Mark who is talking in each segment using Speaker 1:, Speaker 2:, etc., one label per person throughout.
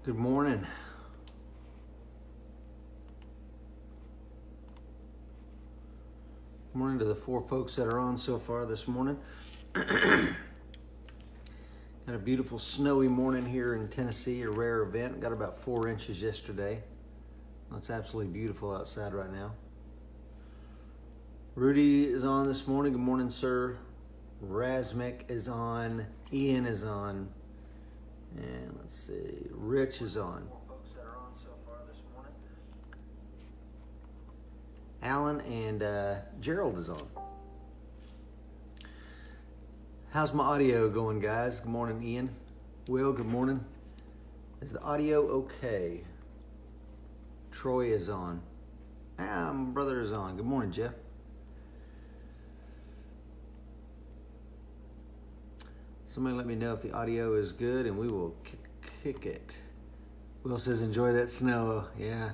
Speaker 1: Good morning. Morning to the four folks that are on so far this morning. Had a beautiful snowy morning here in Tennessee, a rare event. Got about 4 inches yesterday. It's absolutely beautiful outside right now. Rudy is on this morning. Good morning, sir. Razmik is on. Ian is on. And let's see, Rich is on. Folks that are on so far this morning. Alan and Gerald is on. How's my audio going, guys? Good morning, Ian. Will, good morning. Is the audio okay? Troy is on. My brother is on. Good morning, Jeff. Somebody let me know if the audio is good and we will kick it. Will says, enjoy that snow. Yeah.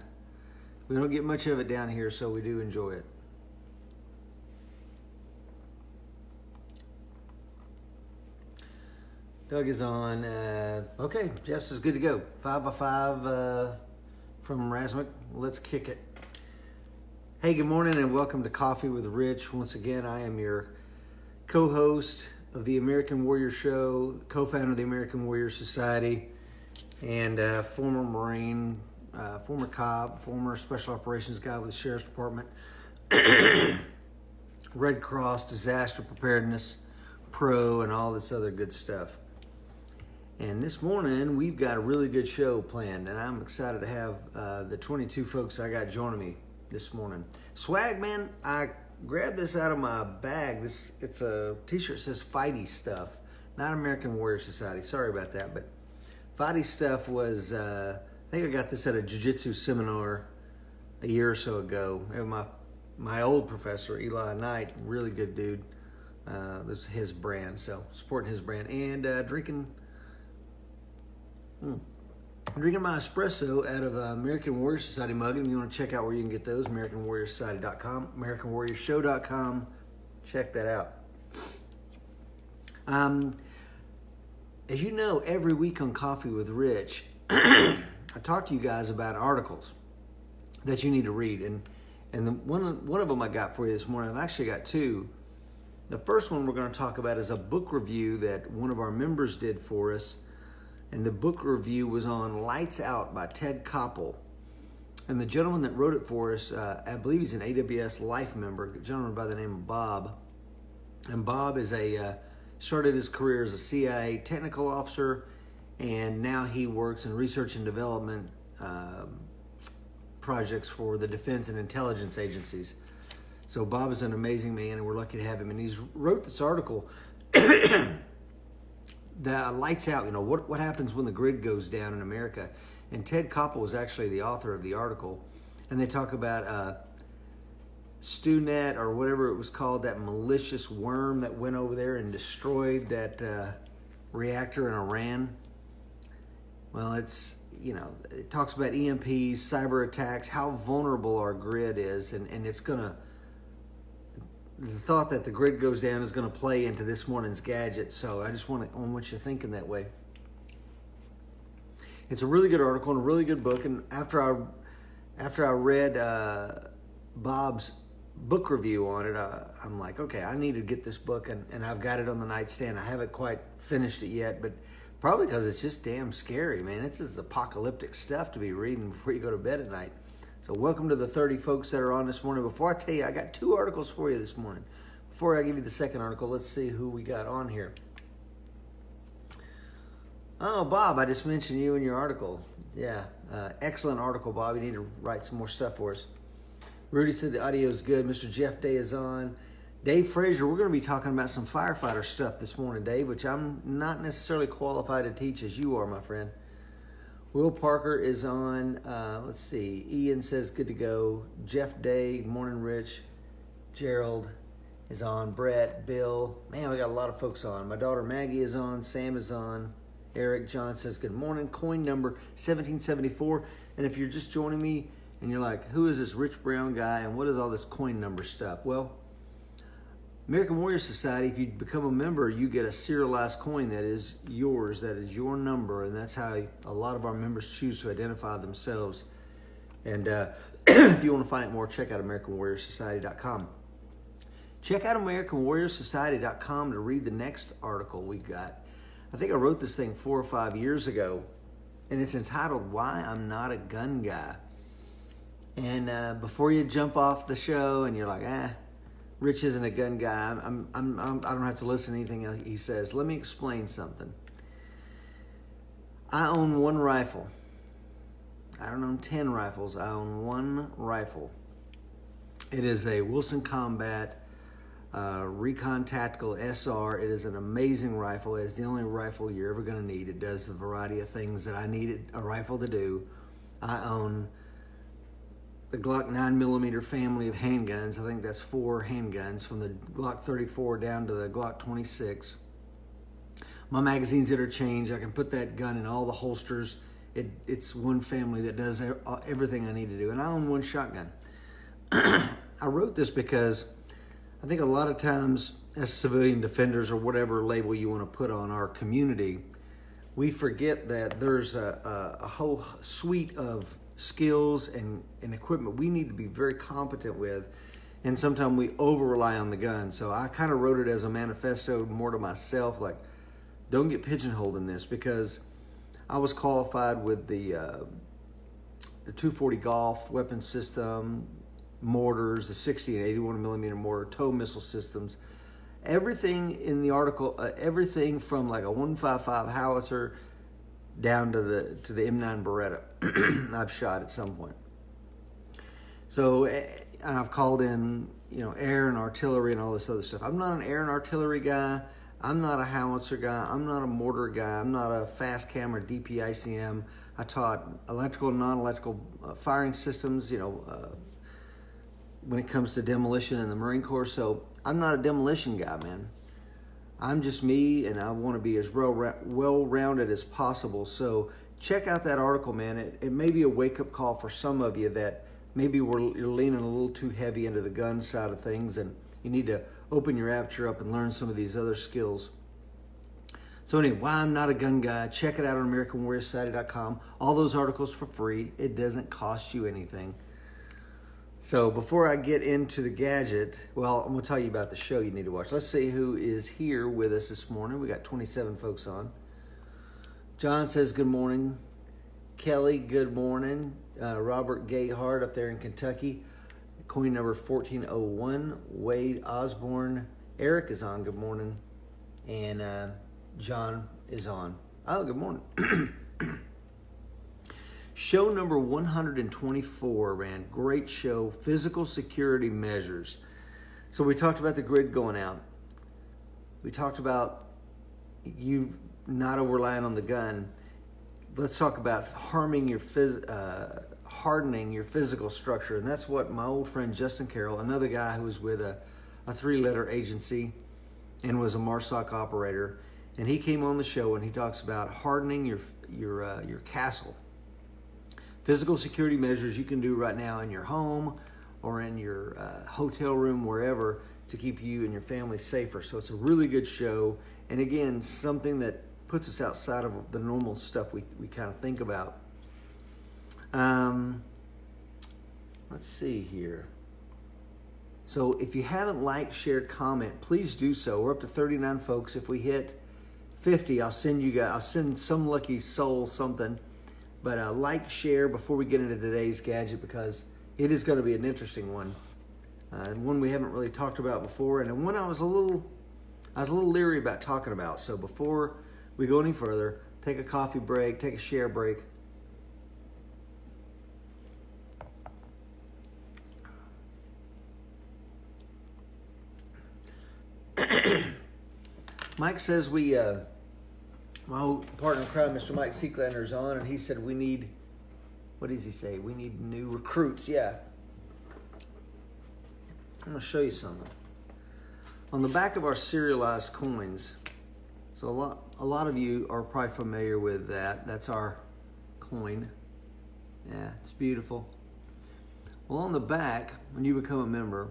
Speaker 1: We don't get much of it down here, so we do enjoy it. Doug is on. Okay, Jeff says good to go. 5 by 5 from Razmik. Let's kick it. Hey, good morning and welcome to Coffee with Rich. Once again, I am your co-host of the American Warrior Show, co-founder of the American Warrior Society, and former Marine, former cop, former Special Operations guy with the Sheriff's Department, Red Cross, disaster preparedness, pro, and all this other good stuff. And this morning, we've got a really good show planned, and I'm excited to have the 22 folks I got joining me this morning. Swag, man, I grabbed this out of my bag. It's a t-shirt that says Fighty Stuff, not American Warrior Society. Sorry about that, but Fighty Stuff was, I think I got this at a jiu-jitsu seminar a year or so ago. And my old professor, Eli Knight, really good dude. This is his brand, so supporting his brand. And drinking my espresso out of American Warrior Society mug. And if you want to check out where you can get those, AmericanWarriorSociety.com, AmericanWarriorShow.com. Check that out. As you know, every week on Coffee with Rich, I talk to you guys about articles that you need to read. And one of them I got for you this morning, I've actually got two. The first one we're going to talk about is a book review that one of our members did for us. And the book review was on Lights Out by Ted Koppel. And the gentleman that wrote it for us, I believe he's an AWS Life member, a gentleman by the name of Bob. And Bob is started his career as a CIA technical officer, and now he works in research and development projects for the defense and intelligence agencies. So Bob is an amazing man, and we're lucky to have him. And he's wrote this article that lights out, what happens when the grid goes down in America. And Ted Koppel was actually the author of the article. And they talk about StuNet, or whatever it was called, that malicious worm that went over there and destroyed that reactor in Iran. Well, it talks about EMPs, cyber attacks, how vulnerable our grid is, and it's going to, the thought that the grid goes down is going to play into this morning's gadget. So I just want you thinking that way. It's a really good article and a really good book. And after I read Bob's book review on it, I'm like, okay, I need to get this book, and I've got it on the nightstand. I haven't quite finished it yet, but probably because it's just damn scary, man. It's just apocalyptic stuff to be reading before you go to bed at night. So welcome to the 30 folks that are on this morning. Before I tell you, I got 2 articles for you this morning. Before I give you the second article, let's see who we got on here. Oh, Bob, I just mentioned you in your article. Yeah, excellent article, Bob. You need to write some more stuff for us. Rudy said the audio is good. Mr. Jeff Day is on. Dave Frazier, we're going to be talking about some firefighter stuff this morning, Dave, which I'm not necessarily qualified to teach as you are, my friend. Will Parker is on. Let's see. Ian says good to go. Jeff Day, morning, Rich. Gerald is on. Brett, Bill. Man, we got a lot of folks on. My daughter Maggie is on. Sam is on. Eric John says good morning. Coin number 1774. And if you're just joining me and you're like, who is this Rich Brown guy and what is all this coin number stuff? Well, American Warrior Society, if you become a member, you get a serialized coin that is yours, that is your number, and that's how a lot of our members choose to identify themselves. And if you want to find out more, check out AmericanWarriorSociety.com. Check out AmericanWarriorSociety.com to read the next article we got. I think I wrote this thing 4 or 5 years ago, and it's entitled "Why I'm Not a Gun Guy." And before you jump off the show and you're like, Rich isn't a gun guy, I don't have to listen to anything he says. Let me explain something. I own one rifle. I don't own 10 rifles. I own one rifle. It is a Wilson Combat Recon Tactical SR. It is an amazing rifle. It is the only rifle you're ever going to need. It does the variety of things that I needed a rifle to do. I own the Glock 9mm family of handguns. I think that's 4 handguns from the Glock 34 down to the Glock 26. My magazine's interchange. I can put that gun in all the holsters. It's one family that does everything I need to do. And I own one shotgun. I wrote this because I think a lot of times as civilian defenders, or whatever label you want to put on our community, we forget that there's a whole suite of skills and equipment we need to be very competent with, and sometimes we over rely on the gun. So I kind of wrote it as a manifesto more to myself, like, don't get pigeonholed in this, because I was qualified with the 240 Golf weapon system, mortars, the 60 and 81 millimeter mortar, tow missile systems, everything in the article, everything from like a 155 howitzer down to the M9 Beretta I've shot at some point. So, and I've called in, air and artillery and all this other stuff. I'm not an air and artillery guy. I'm not a howitzer guy. I'm not a mortar guy. I'm not a fast cam or DPICM. I taught electrical and non-electrical firing systems, when it comes to demolition in the Marine Corps. So I'm not a demolition guy, man. I'm just me, and I want to be as well-rounded as possible. So check out that article, man. It may be a wake-up call for some of you that maybe you're leaning a little too heavy into the gun side of things, and you need to open your aperture up and learn some of these other skills. So anyway, why I'm not a gun guy, check it out on AmericanWarriorSociety.com. All those articles for free. It doesn't cost you anything. So before I get into the gadget, well, I'm going to tell you about the show you need to watch. Let's see who is here with us this morning. We got 27 folks on. John says good morning. Kelly, good morning. Robert Gayhart up there in Kentucky. Coin number 1401. Wade Osborne. Eric is on. Good morning. And John is on. Oh, good morning. Show number 124, man. Great show. Physical security measures. So we talked about the grid going out. We talked about you not over relying on the gun. Let's talk about hardening your physical structure. And that's what my old friend Justin Carroll, another guy who was with a 3-letter agency and was a MARSOC operator, and he came on the show and he talks about hardening your castle. Physical security measures you can do right now in your home or in your hotel room, wherever, to keep you and your family safer. So it's a really good show. And again, something that puts us outside of the normal stuff we kind of think about. Let's see here. So if you haven't liked, shared, comment, please do so. We're up to 39 folks. If we hit 50, I'll send some lucky soul something. But like, share before we get into today's gadget, because it is going to be an interesting one, and one we haven't really talked about before, and one I was a little leery about talking about. So before we go any further, take a coffee break, take a share break. Mike says my old partner in crime, Mr. Mike Seeklander, is on, and he said we need, what does he say? We need new recruits. Yeah. I'm going to show you something. On the back of our serialized coins, so a lot of you are probably familiar with that. That's our coin. Yeah, it's beautiful. Well, on the back, when you become a member,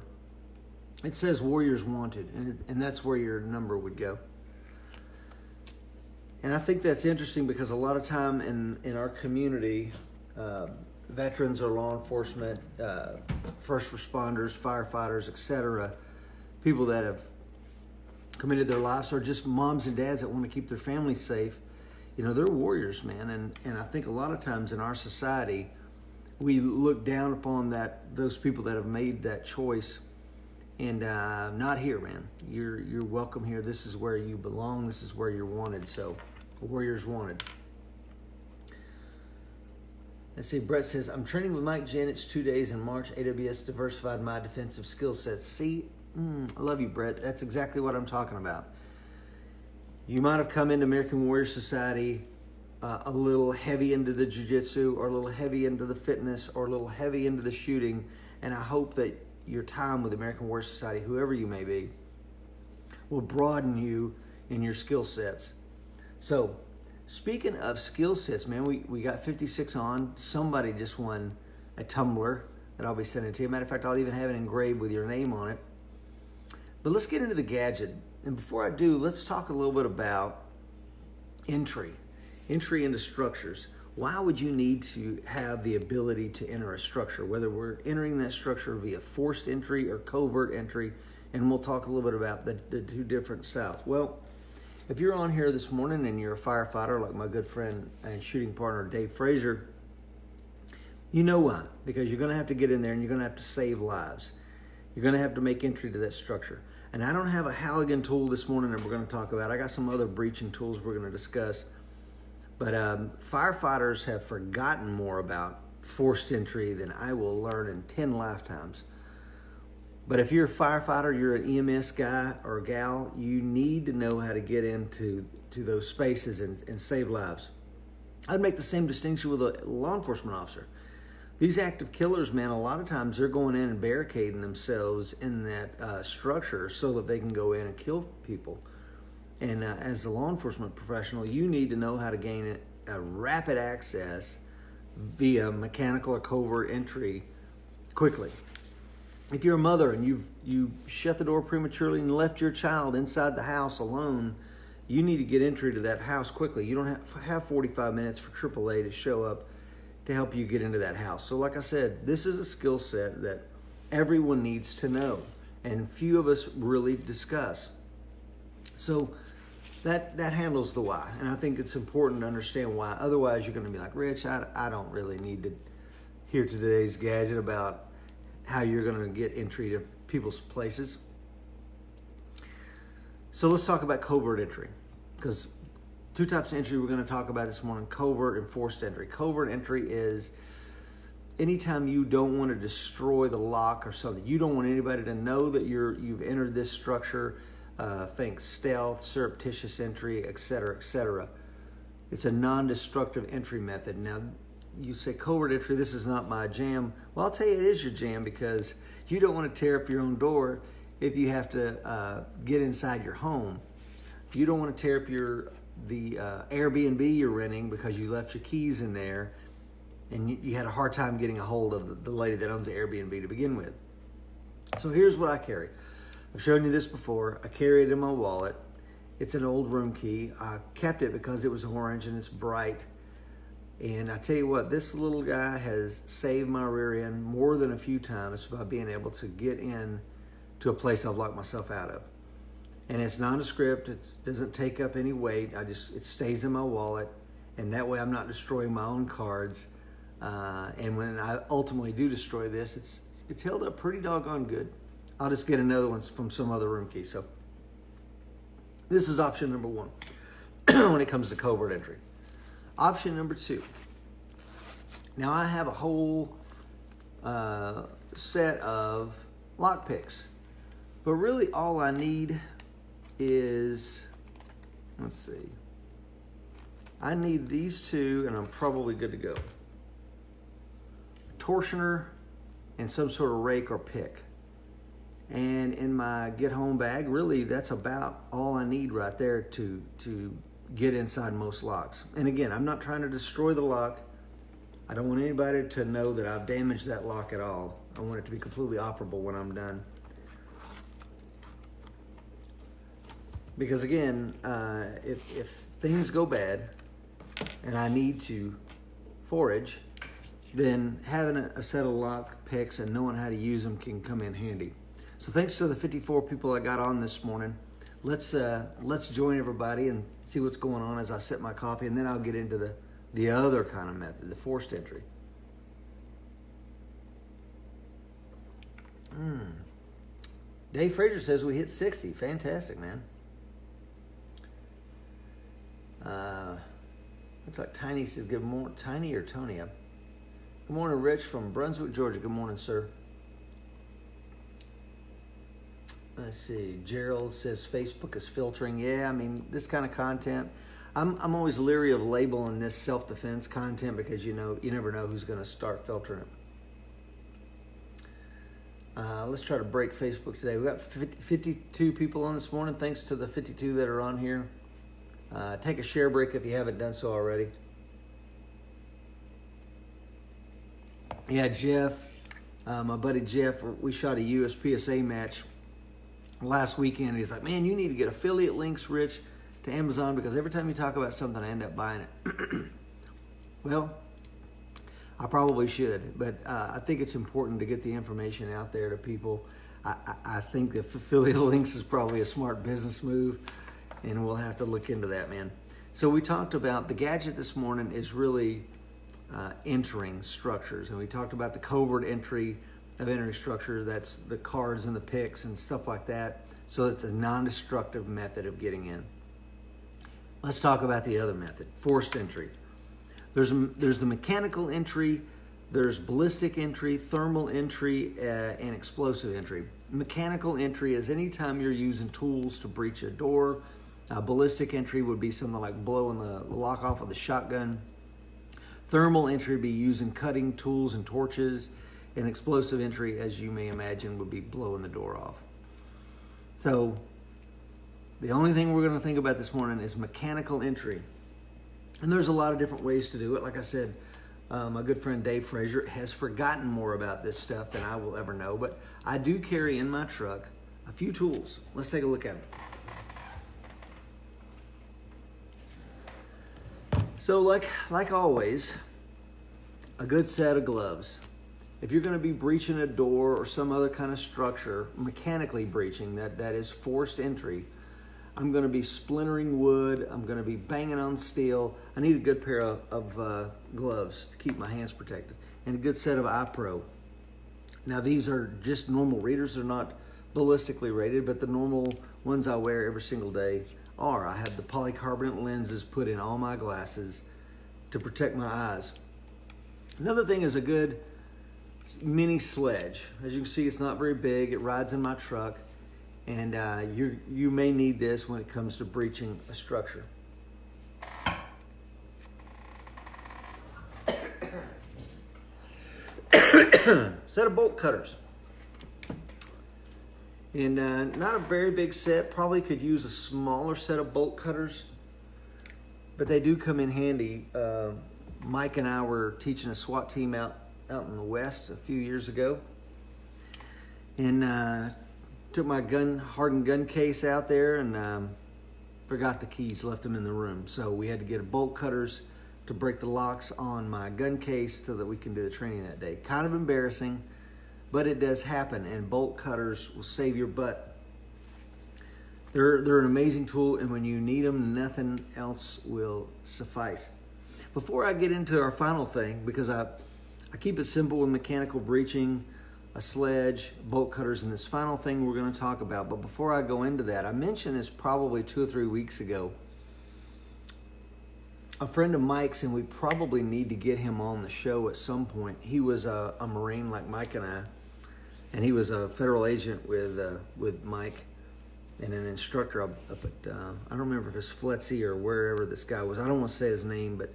Speaker 1: it says Warriors Wanted, and that's where your number would go. And I think that's interesting because a lot of time in our community, veterans or law enforcement, first responders, firefighters, etc., people that have committed their lives, or just moms and dads that want to keep their families safe, they're warriors, man. And I think a lot of times in our society, we look down upon those people that have made that choice. And not here, man. You're welcome here. This is where you belong. This is where you're wanted. So, Warriors Wanted. Let's see. Brett says, I'm training with Mike Janich 2 days in March. AWS diversified my defensive skill sets. See, I love you, Brett. That's exactly what I'm talking about. You might have come into American Warrior Society a little heavy into the jiu-jitsu, or a little heavy into the fitness, or a little heavy into the shooting. And I hope that your time with American Warrior Society, whoever you may be, will broaden you in your skill sets. So, speaking of skill sets, man, we got 56 on. Somebody just won a tumbler that I'll be sending to you. Matter of fact, I'll even have it engraved with your name on it. But let's get into the gadget. And before I do, let's talk a little bit about entry into structures. Why would you need to have the ability to enter a structure, whether we're entering that structure via forced entry or covert entry? And we'll talk a little bit about the two different styles. Well, if you're on here this morning and you're a firefighter like my good friend and shooting partner Dave Frazier, you know why. Because you're going to have to get in there and you're going to have to save lives. You're going to have to make entry to that structure. And I don't have a Halligan tool this morning that we're going to talk about. I got some other breaching tools we're going to discuss. But firefighters have forgotten more about forced entry than I will learn in 10 lifetimes. But if you're a firefighter, you're an EMS guy or gal, you need to know how to get into those spaces and save lives. I'd make the same distinction with a law enforcement officer. These active killers, man, a lot of times they're going in and barricading themselves in that structure so that they can go in and kill people. And as a law enforcement professional, you need to know how to gain a rapid access via mechanical or covert entry quickly. If you're a mother and you shut the door prematurely and left your child inside the house alone, you need to get entry to that house quickly. You don't have 45 minutes for AAA to show up to help you get into that house. So like I said, this is a skill set that everyone needs to know, and few of us really discuss. So that handles the why, and I think it's important to understand why. Otherwise, you're going to be like, Rich, I don't really need to hear today's gadget about how you're going to get entry to people's places. So let's talk about covert entry, because two types of entry we're going to talk about this morning: covert and forced entry. Covert entry is anytime you don't want to destroy the lock or something. You don't want anybody to know that you've entered this structure. Think stealth, surreptitious entry, etc., etc. It's a non-destructive entry method. Now, you say covert entry, this is not my jam. Well, I'll tell you it is your jam, because you don't want to tear up your own door if you have to get inside your home. You don't want to tear up the Airbnb you're renting because you left your keys in there and you had a hard time getting a hold of the lady that owns the Airbnb to begin with. So here's what I carry. I've shown you this before. I carry it in my wallet. It's an old room key. I kept it because it was orange and it's bright. And I tell you what, this little guy has saved my rear end more than a few times by being able to get in to a place I've locked myself out of. And it's nondescript. It doesn't take up any weight. It stays in my wallet, and that way I'm not destroying my own cards. And when I ultimately do destroy this, it's held up pretty doggone good. I'll just get another one from some other room key. So this is option number one when it comes to covert entry. Option number two. Now I have a whole set of lockpicks, but really all I need is, let's see, I need these two and I'm probably good to go. Torsioner and some sort of rake or pick. And in my get home bag, really that's about all I need right there to get inside most locks. And again, I'm not trying to destroy the lock. I don't want anybody to know that I've damaged that lock at all. I want it to be completely operable when I'm done. Because again, if things go bad and I need to forage, then having a set of lock picks and knowing how to use them can come in handy. So thanks to the 54 people I got on this morning. Let's join everybody and see what's going on as I sip my coffee, and then I'll get into the other kind of method, the forced entry. Dave Frazier says we hit 60. Fantastic, man. Looks like Tiny says good morning. Tiny or Tonya? Good morning, Rich from Brunswick, Georgia. Good morning, sir. Let's see. Gerald says Facebook is filtering. Yeah, I mean, this kind of content, I'm always leery of labeling this self-defense content because you never know who's going to start filtering it. Let's try to break Facebook today. We got 52 people on this morning. Thanks to the 52 that are on here. Take a share break if you haven't done so already. Yeah, Jeff, my buddy Jeff, we shot a USPSA match last weekend. He's like, man, you need to get affiliate links, Rich, to Amazon, because every time you talk about something, I end up buying it. Well, I probably should, but I think it's important to get the information out there to people. I think the affiliate links is probably a smart business move, and we'll have to look into that, man. So we talked about the gadget this morning is really entering structures, and we talked about the covert entry of entering structure. That's the cards and the picks and stuff like that. So it's a non-destructive method of getting in. Let's talk about the other method, forced entry. There's the mechanical entry, there's ballistic entry, thermal entry, and explosive entry. Mechanical entry is anytime you're using tools to breach a door. Ballistic entry would be something like blowing the lock off of the shotgun. Thermal entry would be using cutting tools and torches. And explosive entry, as you may imagine, would be blowing the door off. So the only thing we're going to think about this morning is mechanical entry. And there's a lot of different ways to do it. Like I said, my good friend Dave Frazier has forgotten more about this stuff than I will ever know. But I do carry in my truck a few tools. Let's take a look at them. So like always, a good set of gloves. If you're going to be breaching a door or some other kind of structure, mechanically breaching, that is forced entry, I'm going to be splintering wood, I'm going to be banging on steel. I need a good pair of gloves to keep my hands protected, and a good set of iPro. Now these are just normal readers, they're not ballistically rated, but the normal ones I wear every single day are. I have the polycarbonate lenses put in all my glasses to protect my eyes. Another thing is a good mini sledge. As you can see, it's not very big. It rides in my truck, and you may need this when it comes to breaching a structure. Set of bolt cutters. And not a very big set. Probably could use a smaller set of bolt cutters, but they do come in handy. Mike and I were teaching a SWAT team out in the West a few years ago, and took my hardened gun case out there and forgot the keys, left them in the room. So we had to get bolt cutters to break the locks on my gun case so that we can do the training that day. Kind of embarrassing, but it does happen, and bolt cutters will save your butt. They're an amazing tool, and when you need them, nothing else will suffice. Before I get into our final thing, because I keep it simple with mechanical breaching, a sledge, bolt cutters, and this final thing we're going to talk about. But before I go into that, I mentioned this probably 2 or 3 weeks ago. A friend of Mike's, and we probably need to get him on the show at some point. He was a Marine like Mike and I, and he was a federal agent with Mike and an instructor up at, I don't remember if it's Fletzy or wherever this guy was. I don't want to say his name, but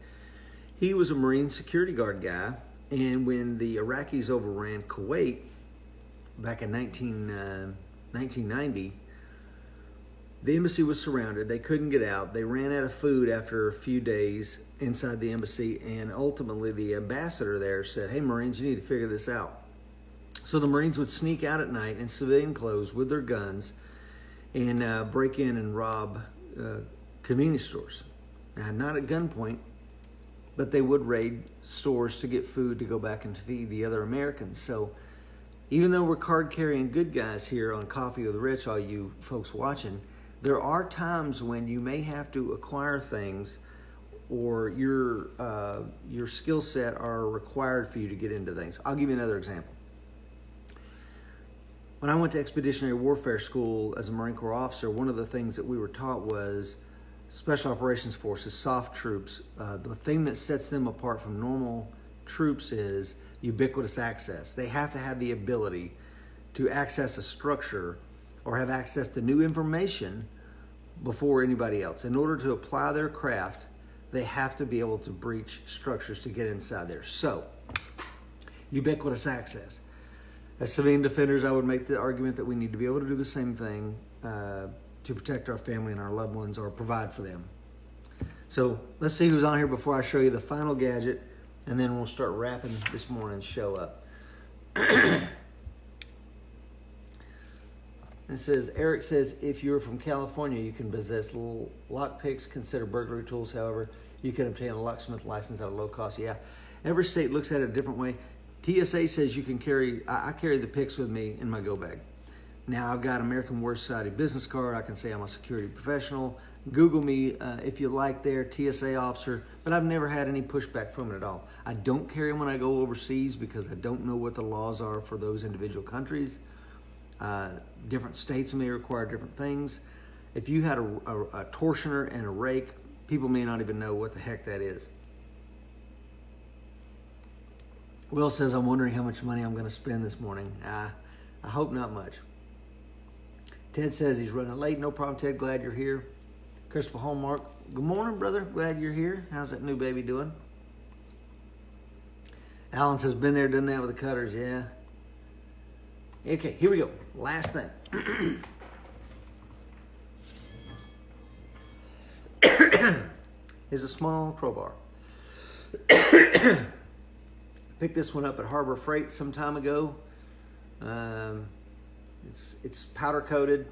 Speaker 1: he was a Marine security guard guy. And when the Iraqis overran Kuwait back in 1990, the embassy was surrounded. They couldn't get out. They ran out of food after a few days inside the embassy. And ultimately, the ambassador there said, hey, Marines, you need to figure this out. So the Marines would sneak out at night in civilian clothes with their guns and break in and rob convenience stores. Now, not at gunpoint, but they would raid stores to get food to go back and feed the other Americans. So even though we're card-carrying good guys here on Coffee with Rich, all you folks watching, there are times when you may have to acquire things or your skill set are required for you to get into things. I'll give you another example. When I went to Expeditionary Warfare School as a Marine Corps officer, one of the things that we were taught was Special Operations Forces, soft troops. The thing that sets them apart from normal troops is ubiquitous access. They have to have the ability to access a structure or have access to new information before anybody else. In order to apply their craft, they have to be able to breach structures to get inside there. So, ubiquitous access. As civilian defenders, I would make the argument that we need to be able to do the same thing to protect our family and our loved ones or provide for them. So let's see who's on here before I show you the final gadget, and then we'll start wrapping this morning's show up. It says, Eric says, if you're from California, you can possess little lock picks, consider burglary tools. However, you can obtain a locksmith license at a low cost. Yeah, every state looks at it a different way. TSA says you can carry, I carry the picks with me in my go bag. Now I've got American War Society business card. I can say I'm a security professional. Google me if you like there, TSA officer, but I've never had any pushback from it at all. I don't carry them when I go overseas because I don't know what the laws are for those individual countries. Different states may require different things. If you had a torsioner and a rake, people may not even know what the heck that is. Will says, I'm wondering how much money I'm going to spend this morning. I hope not much. Ted says he's running late. No problem, Ted. Glad you're here. Christopher Hallmark, good morning, brother. Glad you're here. How's that new baby doing? Alan says, been there, done that with the cutters. Yeah. Okay, here we go. Last thing. Is a small crowbar. Picked this one up at Harbor Freight some time ago. It's powder coated,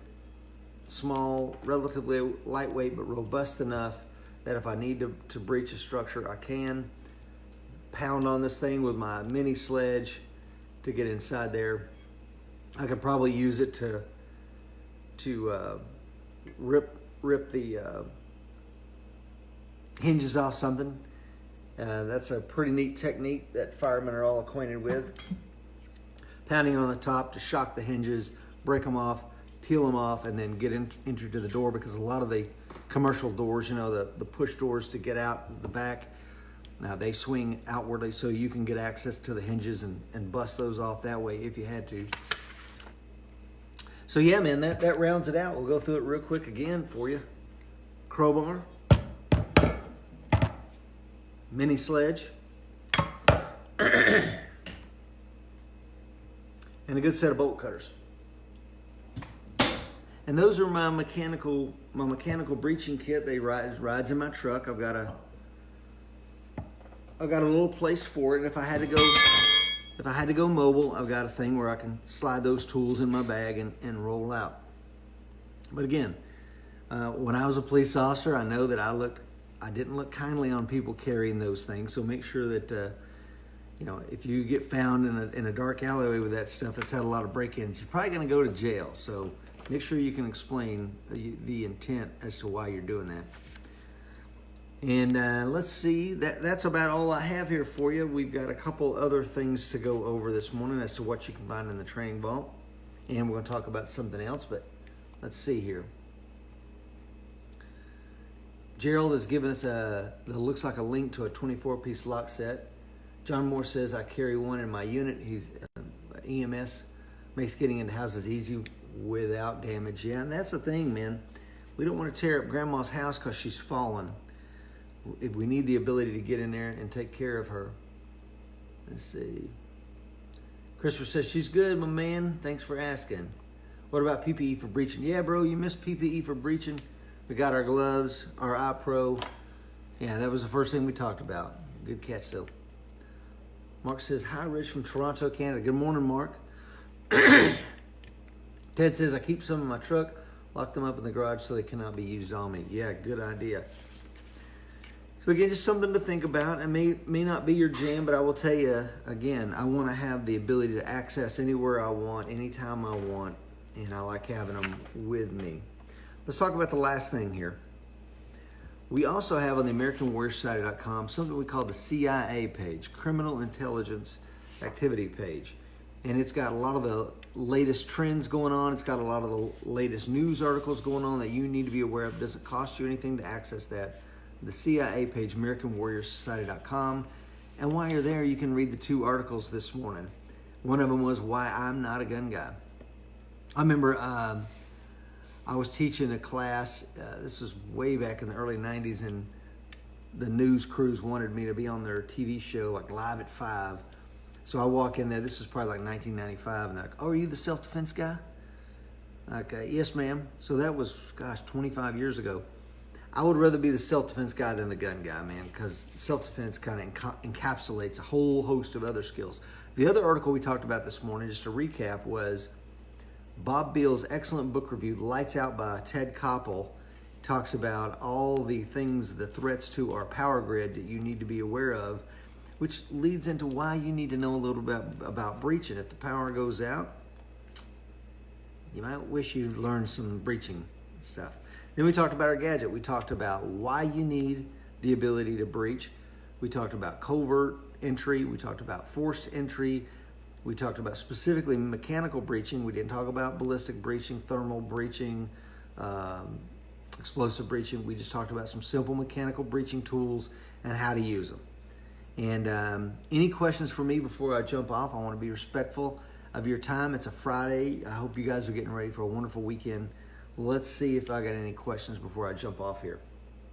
Speaker 1: small, relatively lightweight, but robust enough that if I need to breach a structure, I can pound on this thing with my mini sledge to get inside there. I could probably use it to rip the hinges off something. That's a pretty neat technique that firemen are all acquainted with. Pounding on the top to shock the hinges, break them off, peel them off, and then get into the door, because a lot of the commercial doors, the push doors to get out the back, now they swing outwardly, so you can get access to the hinges and bust those off that way if you had to. So yeah, man, that rounds it out. We'll go through it real quick again for you. Crowbar. Mini sledge. And a good set of bolt cutters. And those are my mechanical breaching kit. They rides in my truck. I've got a little place for it. And if I had to go mobile, I've got a thing where I can slide those tools in my bag and roll out. But again, when I was a police officer, I know that I didn't look kindly on people carrying those things. So make sure that if you get found in a dark alleyway with that stuff that's had a lot of break-ins, you're probably going to go to jail. So make sure you can explain the intent as to why you're doing that. And let's see, that's about all I have here for you. We've got a couple other things to go over this morning as to what you can find in the training vault. And we're going to talk about something else, but let's see here. Gerald has given us that looks like a link to a 24-piece lock set. John Moore says, I carry one in my unit. He's EMS, makes getting into houses easy without damage. Yeah, and that's the thing, man. We don't want to tear up Grandma's house because she's fallen. If we need the ability to get in there and take care of her. Let's see. Christopher says, she's good, my man. Thanks for asking. What about PPE for breaching? Yeah, bro, you missed PPE for breaching. We got our gloves, our iPro. Yeah, that was the first thing we talked about. Good catch, though. Mark says, hi, Rich from Toronto, Canada. Good morning, Mark. Ted says, I keep some in my truck. Lock them up in the garage so they cannot be used on me. Yeah, good idea. So again, just something to think about. It may not be your jam, but I will tell you, again, I want to have the ability to access anywhere I want, anytime I want, and I like having them with me. Let's talk about the last thing here. We also have on the AmericanWarriorSociety.com something we call the CIA page, Criminal Intelligence Activity page. And it's got a lot of the latest trends going on. It's got a lot of the latest news articles going on that you need to be aware of. It doesn't cost you anything to access that. The CIA page, AmericanWarriorSociety.com. And while you're there, you can read the 2 articles this morning. One of them was Why I'm Not a Gun Guy. I remember I was teaching a class, this was way back in the early 90s, and the news crews wanted me to be on their TV show, like Live at 5. So I walk in there, this was probably like 1995, and they're like, oh, are you the self-defense guy? Like, yes, ma'am. So that was, 25 years ago. I would rather be the self-defense guy than the gun guy, man, because self-defense kind of encapsulates a whole host of other skills. The other article we talked about this morning, just to recap, was Bob Beal's excellent book review, Lights Out by Ted Koppel, talks about all the things, the threats to our power grid that you need to be aware of, which leads into why you need to know a little bit about breaching. If the power goes out, you might wish you'd learned some breaching stuff. Then we talked about our gadget. We talked about why you need the ability to breach. We talked about covert entry. We talked about forced entry. We talked about specifically mechanical breaching. We didn't talk about ballistic breaching, thermal breaching, explosive breaching. We just talked about some simple mechanical breaching tools and how to use them. And any questions for me before I jump off? I want to be respectful of your time. It's a Friday. I hope you guys are getting ready for a wonderful weekend. Let's see if I got any questions before I jump off here.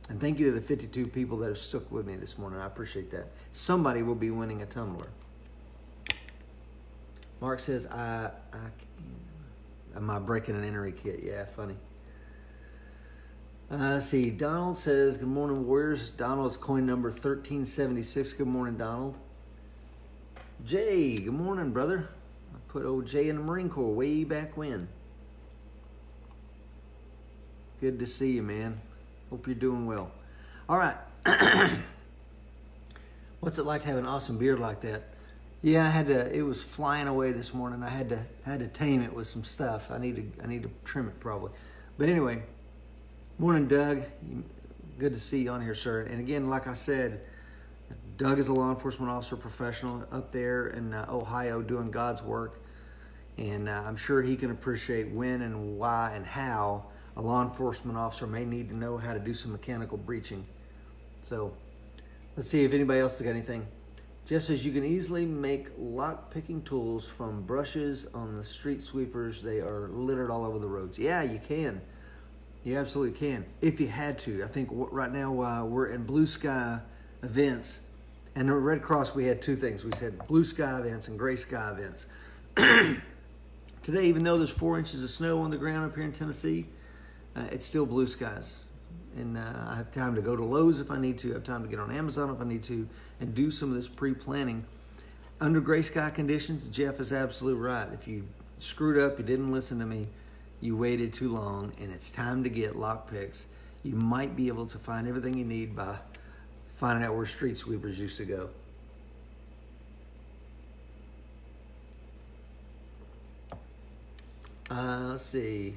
Speaker 1: And thank you to the 52 people that have stuck with me this morning. I appreciate that. Somebody will be winning a tumbler. Mark says, am I breaking an entry kit? Yeah, funny. Let's see. Donald says, good morning, Warriors. Donald's coin number 1376. Good morning, Donald. Jay, good morning, brother. I put old Jay in the Marine Corps way back when. Good to see you, man. Hope you're doing well. All right. What's it like to have an awesome beard like that? Yeah, it was flying away this morning. I had to tame it with some stuff. I need to trim it probably. But anyway, morning, Doug. Good to see you on here, sir. And again, like I said, Doug is a law enforcement officer professional up there in Ohio doing God's work. And I'm sure he can appreciate when and why and how a law enforcement officer may need to know how to do some mechanical breaching. So let's see if anybody else has got anything. Jeff says you can easily make lock-picking tools from brushes on the street sweepers. They are littered all over the roads. Yeah, you can. You absolutely can, if you had to. I think right now we're in blue sky events, and the Red Cross, we had 2 things. We said blue sky events and gray sky events. Today, even though there's 4 inches of snow on the ground up here in Tennessee, it's still blue skies. And I have time to go to Lowe's if I need to. I have time to get on Amazon if I need to and do some of this pre-planning. Under gray sky conditions, Jeff is absolutely right. If you screwed up, you didn't listen to me, you waited too long, and it's time to get lock picks. You might be able to find everything you need by finding out where street sweepers used to go. Let's see.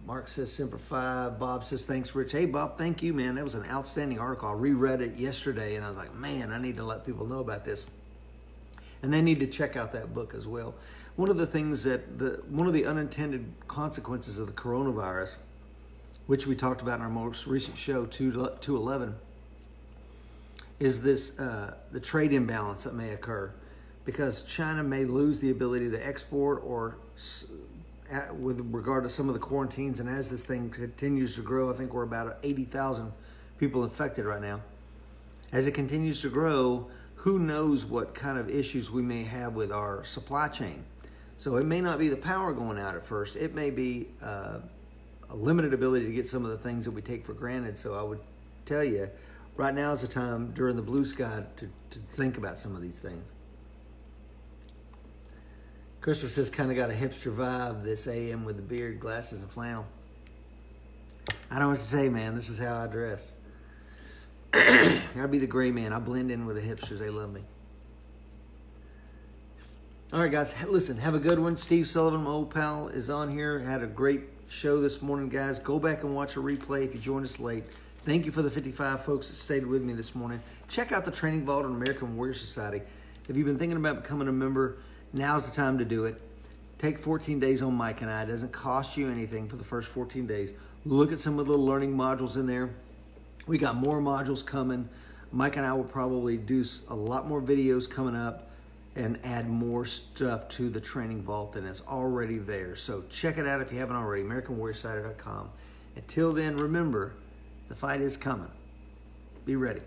Speaker 1: Mark says Semper Fi. Bob says, thanks, Rich. Hey, Bob, thank you, man. That was an outstanding article. I reread it yesterday, and I was like, man, I need to let people know about this. And they need to check out that book as well. One of the things one of the unintended consequences of the coronavirus, which we talked about in our most recent show, 211, is this the trade imbalance that may occur because China may lose the ability to export or with regard to some of the quarantines, and as this thing continues to grow, I think we're about 80,000 people infected right now. As it continues to grow, who knows what kind of issues we may have with our supply chain. So it may not be the power going out at first. It may be a limited ability to get some of the things that we take for granted. So I would tell you, right now is the time during the blue sky to think about some of these things. Christopher says, kind of got a hipster vibe, this AM with the beard, glasses, and flannel. I don't know what to say, man. This is how I dress. Gotta be the gray man. I blend in with the hipsters. They love me. All right, guys. Listen, have a good one. Steve Sullivan, my old pal, is on here. Had a great show this morning, guys. Go back and watch a replay if you joined us late. Thank you for the 55 folks that stayed with me this morning. Check out the Training Vault and American Warrior Society. If you've been thinking about becoming a member, now's the time to do it. Take 14 days on Mike and I. It doesn't cost you anything for the first 14 days. Look at some of the learning modules in there. We got more modules coming. Mike and I will probably do a lot more videos coming up and add more stuff to the Training Vault than is already there. So check it out if you haven't already, AmericanWarriorSociety.com. Until then, remember, the fight is coming. Be ready.